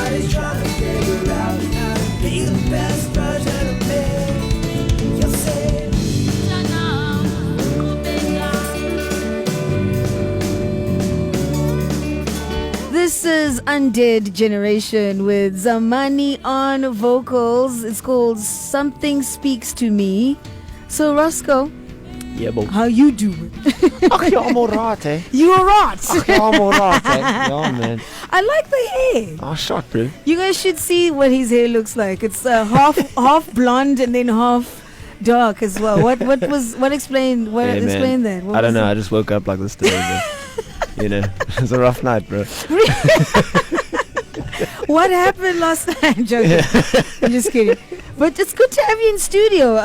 Everybody's trying to figure out how to be the best version of me. You'll say, this is Undead Generation with Zamani on vocals. It's called Something Speaks to Me. So Roscoe, yeah, bo. how you doing? Ach ja, I'm alright, eh? You alright? Ach ja, I'm alright, eh? Yeah, man. I like the hair. Oh, shot, bro. You guys should see what his hair looks like. It's half blonde and then half dark as well. What explained explain that? What I don't was know. it? I just woke up like this today, bro. You know, it was a rough night, bro. What happened last night? Joking. I'm just kidding. But it's good to have you in studio.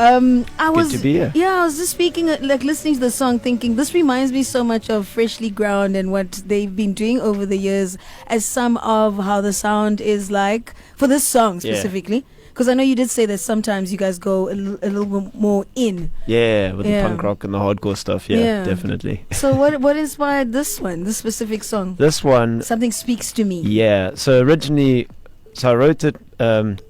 Good to be here. Yeah, I was just speaking, listening to the song, thinking this reminds me so much of Freshly Ground and what they've been doing over the years, as some of how the sound is like for this song specifically. Because I know you did say that sometimes you guys go a little bit more in. Yeah, with the punk rock and the hardcore stuff. Yeah, definitely. So what inspired this one, this specific song? This one, Something Speaks to Me. Yeah, so originally, I wrote it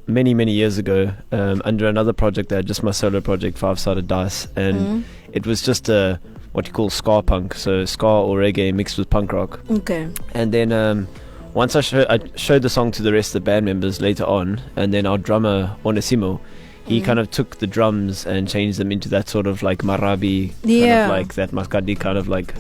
many years ago under another project there, just my solo project, FiveSidedDice, and it was just a what you call ska punk, so ska or reggae mixed with punk rock. Okay. And then once I showed the song to the rest of the band members later on, and then our drummer Onesimo, he kind of took the drums and changed them into that sort of like marabi, kind of like that maskadi kind of like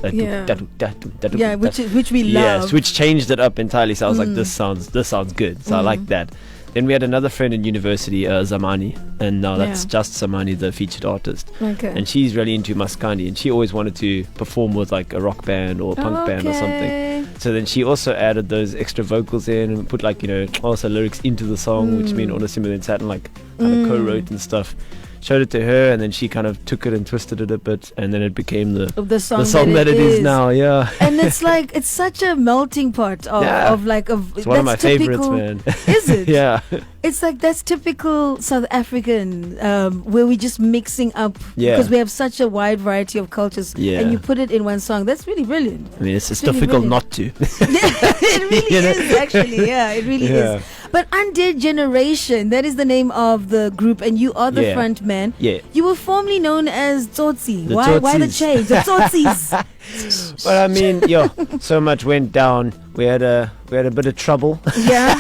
which we love. Yes, which changed it up entirely. So I was like, this sounds good. So I like that. Then we had another friend in university, Zamani, and now that's just Zamani, the featured artist. Okay. And she's really into maskandi, and she always wanted to perform with like a rock band or a punk band or something. So then she also added those extra vocals in and put like, also lyrics into the song, which me and Onesimo then sat and like kind of co-wrote and stuff. Showed it to her, and then she kind of took it and twisted it a bit, and then it became the song that it is now. Yeah. And it's like it's such a melting pot of it's one of my favorites, man. Is it? Yeah. It's like that's typical South African, where we're just mixing up because we have such a wide variety of cultures, and you put it in one song. That's really brilliant. I mean, it's difficult not to. It really is, actually. Yeah, it really is. But Undead Generation, that is the name of the group, and you are the front man. Yeah. You were formerly known as Tsotsi. Why the change? The Tsotsis. Well, I mean, so much went down. We had a bit of trouble. Yeah.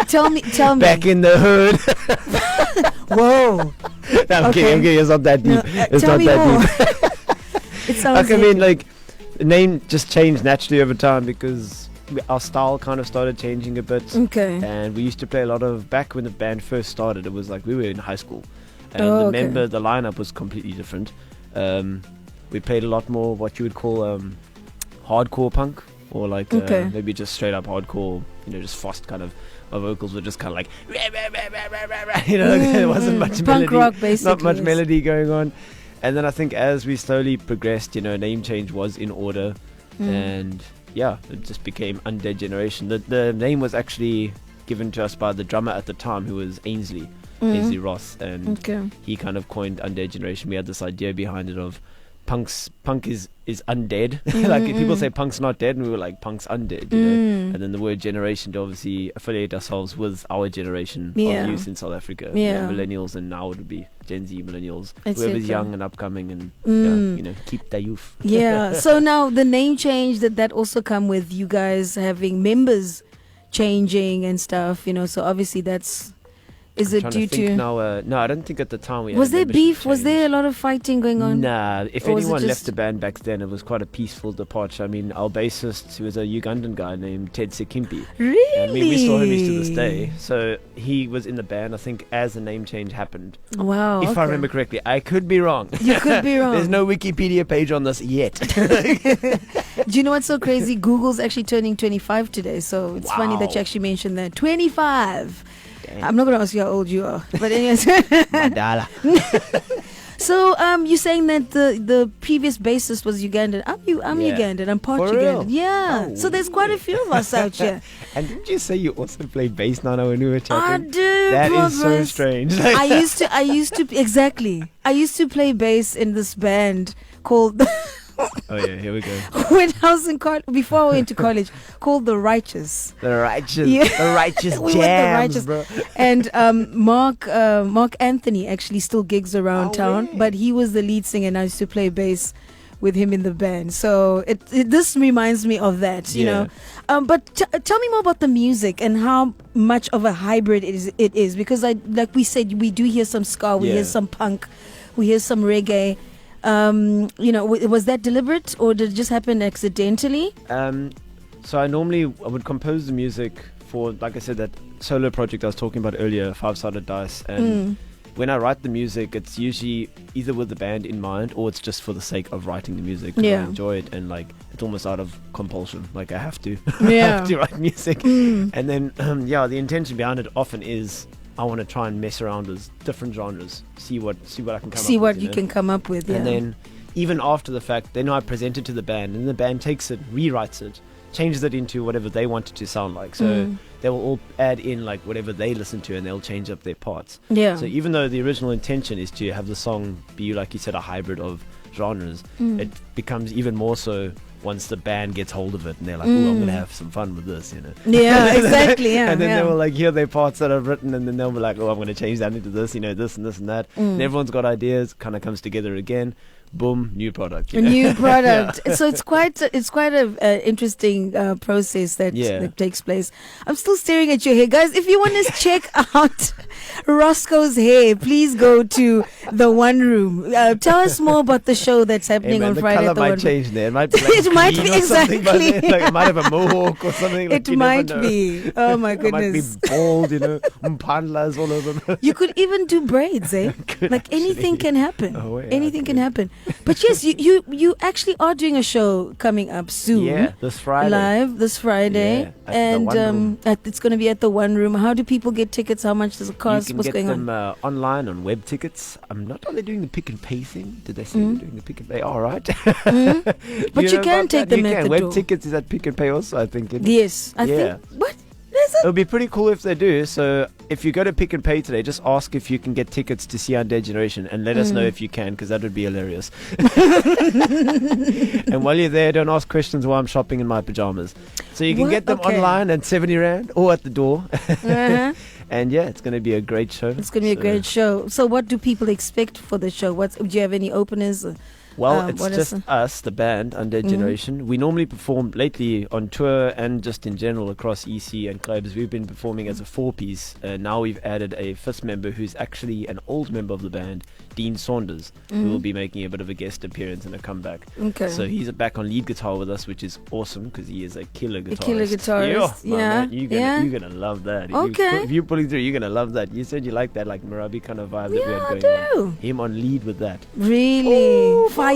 Tell me. Back in the hood. Whoa. No, I'm kidding. It's not that deep. No, it's not that deep. It sounds I mean, like, the name just changed naturally over time because our style kind of started changing a bit. Okay. And we used to play a lot of, back when the band first started, it was like we were in high school. And the lineup was completely different. We played a lot more what you would call hardcore punk, or like maybe just straight up hardcore, just fast kind of. Our vocals were just kind of like, there wasn't much punk melody, rock, basically. Not much melody going on. And then I think as we slowly progressed, name change was in order, and it just became Undead Generation. The name was actually given to us by the drummer at the time, who was Ainsley Ross, and he kind of coined Undead Generation. We had this idea behind it of punk is undead. Like people say punk's not dead, and we were like punk's undead, and then the word generation to obviously affiliate ourselves with our generation of youth in South Africa, millennials, and now it would be Gen Z millennials, whoever's young and upcoming, and keep the youth. So now the name change, that also come with you guys having members changing and stuff, so obviously that's. Is it due to now? No, I don't think at the time we had was there beef? change. Was there a lot of fighting going on? Nah, if anyone left the band back then, it was quite a peaceful departure. I mean, our bassist, who was a Ugandan guy named Ted Sekimpi. Really? I mean, we still homies to this day. So he was in the band, I think, as the name change happened. Wow. If I remember correctly. I could be wrong. You could be wrong. There's no Wikipedia page on this yet. Do you know what's so crazy? Google's actually turning 25 today, so it's funny that you actually mentioned that. 25. I'm not going to ask you how old you are, but anyways. Madala. So you're saying that the previous bassist was Ugandan. I'm Ugandan. I'm part Ugandan. Yeah. Oh. So there's quite a few of us out here. And didn't you say you also play bass, Nana, when we were chatting? I do. That is so strange. I used to exactly. I used to play bass in this band called Oh yeah, here we go. when I was in college, before I went to college, called The Righteous. The righteous, Yeah. the righteous We were jams, The Righteous. bro. And Mark Anthony actually still gigs around Oh, town, really? but he was the lead singer, and I used to play bass with him in the band. So this reminds me of that, you know. But tell me more about the music and how much of a hybrid it is, because like we said, we do hear some ska, we hear some punk, we hear some reggae. You know, was that deliberate or did it just happen accidentally? So I would compose the music for, like I said, that solo project I was talking about earlier, FiveSidedDice, and when I write the music, it's usually either with the band in mind or it's just for the sake of writing the music. I enjoy it, and like it's almost out of compulsion. Like I have to, I have to write music. And then the intention behind it often is I want to try and mess around with different genres, see what I can come up with. See what you can come up with. And then even after the fact, then I present it to the band, and the band takes it, rewrites it, changes it into whatever they want it to sound like. So they will all add in like whatever they listen to, and they'll change up their parts. Yeah. So even though the original intention is to have the song be, like you said, a hybrid of genres, it becomes even more so once the band gets hold of it, and they're like, "Oh, I'm going to have some fun with this," you know. Yeah, exactly. Yeah, and then they will like hear their parts that I've written, and then they'll be like, "Oh, I'm going to change that into this, you know, this and this and that." And everyone's got ideas, kind of comes together again. Boom, new product. A new product. So it's quite a interesting process that takes place. I'm still staring at your hair, guys. If you want to check out Roscoe's hair, please go to the One Room. Tell us more about the show that's happening on Friday. The at the color One might change there. It might be like It might green be, or something by exactly. then. Like it might have a mohawk or something. Like It might be. Oh my It might be goodness. bald, you know, mpandlas all over. You could even do braids, eh? Could Like anything actually. can happen. Oh, yeah, Anything can could. happen. But yes, you actually are doing a show coming up soon. Yeah, this Friday. Live this Friday. Yeah, at the and One Room. it's going to be at the One Room. How do people get tickets? How much does it cost? You can What's get going them on? online on web tickets. I'm not only doing the pick and pay thing. Did they say they're doing the pick and pay? All right. But you can take them at the web door. tickets is at pick and pay also, I think. Yes, I Yeah. think. What? Is it? It would be pretty cool if they do. So if you go to Pick and Pay today, just ask if you can get tickets to see Undead Generation, and let us know if you can, because that would be hilarious. And while you're there, don't ask questions while I'm shopping in my pajamas. So you can What? get them Okay. online at 70 Rand or at the door. Uh-huh. And yeah, it's going to be a great show. It's going to be a great show. So what do people expect for the show? Do you have any openers? Well, it's what just is us, the band, Undead Generation. We normally perform lately on tour and just in general across EC and clubs. We've been performing as a four-piece. Now we've added a fifth member who's actually an old member of the band, Dean Saunders, who will be making a bit of a guest appearance and a comeback. Okay. So he's back on lead guitar with us, which is awesome because he is a killer guitarist. killer guitarist, my yeah, man, yeah. You're gonna love that. Okay. If you're pulling through, you're gonna love that. You said you like that like Marabi kind of vibe that we Yeah, I had going on. do. Him on lead with that. Really? Fire.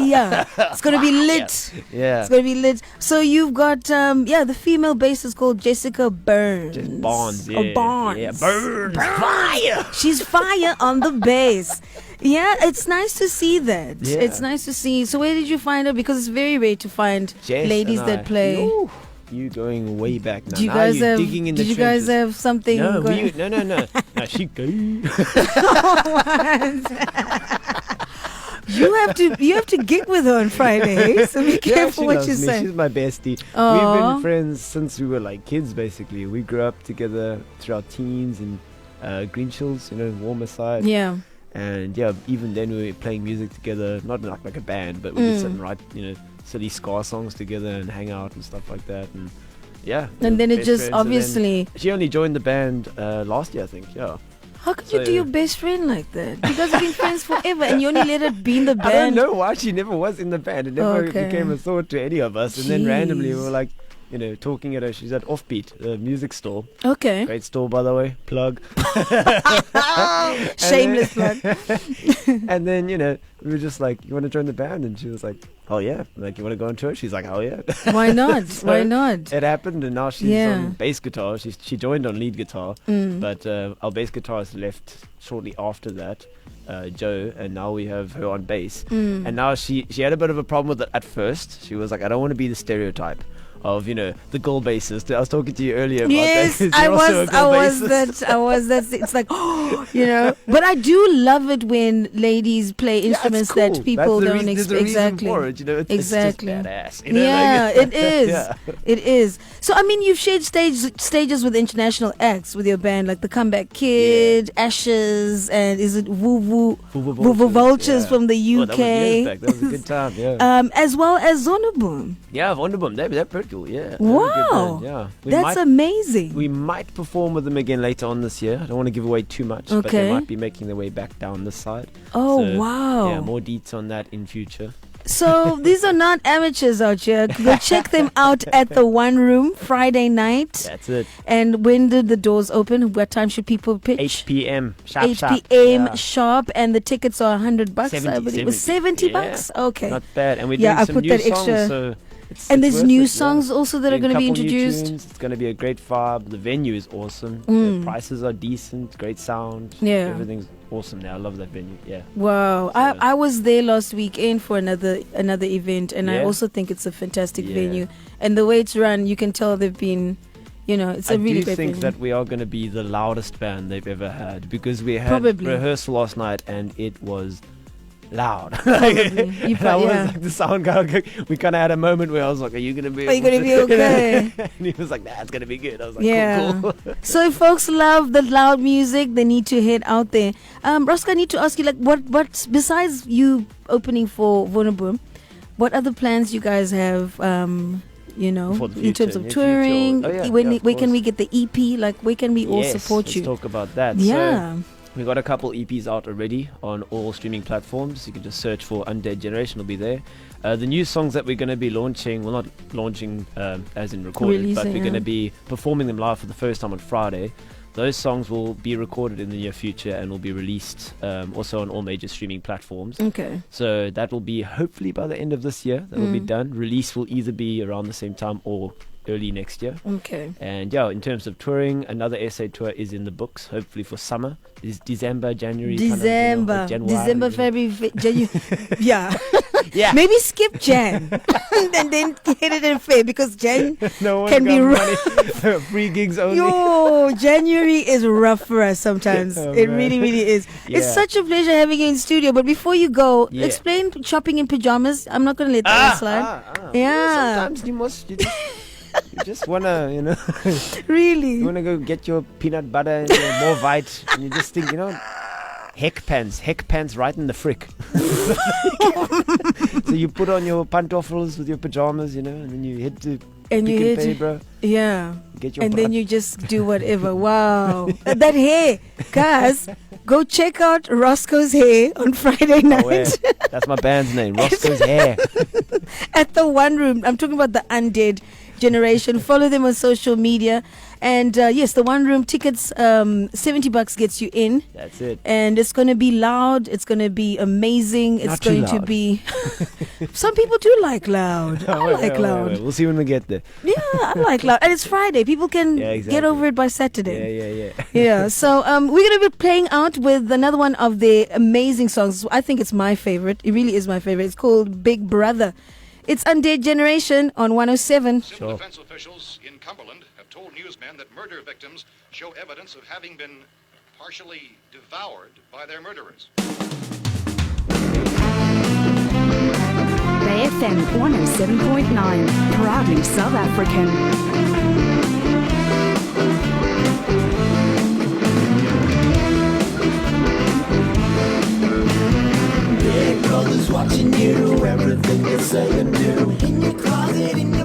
It's going to be lit. Yeah. It's going to be lit. So you've got, the female bass is called Jessica Burns. Just Barnes, yeah. Oh, Barnes. Yeah, Burns. Fire. She's fire on the bass. Yeah, it's nice to see that. Yeah. It's nice to see. So where did you find her? Because it's very rare to find Jess ladies and that I. play. Ooh, you going way back now. Do you Now guys you're have? digging in Did the you guys trenches. have something? No, going? no. No, she gay. You have to gig with her on Friday, so be careful she what loves you me. say. She's my bestie. Aw. We've been friends since we were like kids, basically. We grew up together through our teens in Green Chills, warmer side. Yeah. And yeah, even then we were playing music together, not like a band, but we would sit and write, silly ska songs together and hang out and stuff like that. And yeah. And then it best just friends. And then obviously. she only joined the band last year, I think. Yeah. How could you So- do your best friend like that? You guys have been friends forever, and you only let her be in the I don't band. know why she never was in the band. It never Okay. became a thought to any of us. And then randomly we Jeez. were like, talking at her. She's at Offbeat, a music store. Okay. Great store, by the way. Plug. Shameless plug. And then, we were just like, you want to join the band? And she was like, oh yeah. Like, you want to go on tour? She's like, oh yeah. Why not? So Why not? It happened, and now she's Yeah. on bass guitar. She joined on lead guitar, but our bass guitarist left shortly after that, Joe, and now we have her on bass. And now she had a bit of a problem with it at first. She was like, I don't want to be the stereotype of the goal bassist. I was talking to you earlier about Yes, that. I You're also a was. goal I was bassist. that. I was that. It's like, But I do love it when ladies play Yeah, it's instruments cool. that people That's the don't reason, there's a exactly. reason for it. Exactly. It's just badass. Yeah, it is. Yeah. It is. So, I mean, you've shared stages with international acts with your band, like the Comeback Kid, Ashes, and is it Woo Woo Vultures yeah. from the Oh, UK? that was years back. That was a good time. Yeah. As well as Zonoboom. Yeah, Wonderboom. They're pretty cool. Yeah. They're a good Wow. band, yeah. That's amazing. We might perform with them again later on this year. I don't want to give away too much, but Okay. they might be making their way back down this side. Oh, So, wow. Yeah, more deets on that in future. So these are not amateurs out here. Go check them out at the One Room Friday night. That's it. And when did the doors open? What time should people pitch? 8 p.m. Sharp, 8 sharp. p.m. Yeah. sharp, and the tickets are $100. I 70, believe it was 70 yeah. bucks. Okay. Not bad. And we're Yeah, doing I some put new that songs, extra- so And it's there's worth new it, songs also that are Doing going to be couple new introduced. tunes. It's going to be a great vibe. The venue is awesome. Mm. The prices are decent. Great sound. Yeah. Everything's awesome there. I love that venue. Yeah. Wow, So- I was there last weekend for another event, and I Yeah. also think it's a fantastic Yeah. venue. And the way it's run, you can tell they've been, it's a really I do great think venue. that we are going to be the loudest band they've ever had, because we had Probably. rehearsal last night and it was loud. Probably. You And I was yeah. like, the sound guy, we kind of had a moment where I was like, are you going to be Are you able gonna be okay? and he was like, nah, it's going to be good. I was like, Yeah. cool, cool. So if folks love the loud music, they need to head out there. Roscoe, I need to ask you, like, what besides you opening for Vonaboom, what other plans you guys have? For the in terms future, of near touring. future. Oh, yeah, when yeah, of where can course. we get the EP? Like, where can we all Yes, support let's you? talk about that. Yeah. So we got a couple EPs out already on all streaming platforms. You can just search for Undead Generation, it'll be there. The new songs that we're going to be launching, well, not launching as in recorded, but Releasing, we're going to yeah. be performing them live for the first time on Friday. Those songs will be recorded in the near future and will be released also on all major streaming platforms. Okay. So that will be hopefully by the end of this year. That will be Mm. done. Release will either be around the same time or early next year. Okay. And yeah, in terms of touring, another SA tour is in the books, hopefully for summer. It's December, January. December, January. February, January. Yeah. Yeah. Maybe skip Jan and then hit it in Feb, because Jan No one can be money. Free gigs only. January is rough for us sometimes. Oh, It man. really, really is. It's Yeah. such a pleasure having you in studio. But before you go, Yeah. explain shopping in pajamas. I'm not going to let that one slide. Yeah. Sometimes you just wanna, Really. you wanna go get your peanut butter and more white, and you just think, heck pants right in the frick. So you put on your pantoffels with your pajamas, and then you head to And Pick you and hit, Pay, bro. yeah. Get your And then you just do whatever. Wow. That hair. Guys, go check out Roscoe's hair on Friday night. Oh, yeah. That's my band's name, Roscoe's Hair. At the One Room. I'm talking about the Undead Generation. Follow them on social media. And yes, the One Room tickets, $70 gets you in. That's it. And it's going to be loud. It's going to be amazing. It's Not too going to loud. be. Some people do like loud. I like loud. We'll see when we get there. Yeah, I like loud. And it's Friday. People can Yeah, get exactly. over it by Saturday. Yeah. Yeah, so we're going to be playing out with another one of the amazing songs. I think it's my favorite. It really is my favorite. It's called Big Brother. It's Undead Generation on 107. Civil Sure. defense officials in Cumberland have told newsmen that murder victims show evidence of having been partially devoured by their murderers. BayFM 107.9, proudly South African. Big brother's watching you, everything you say and do. In your closet, in your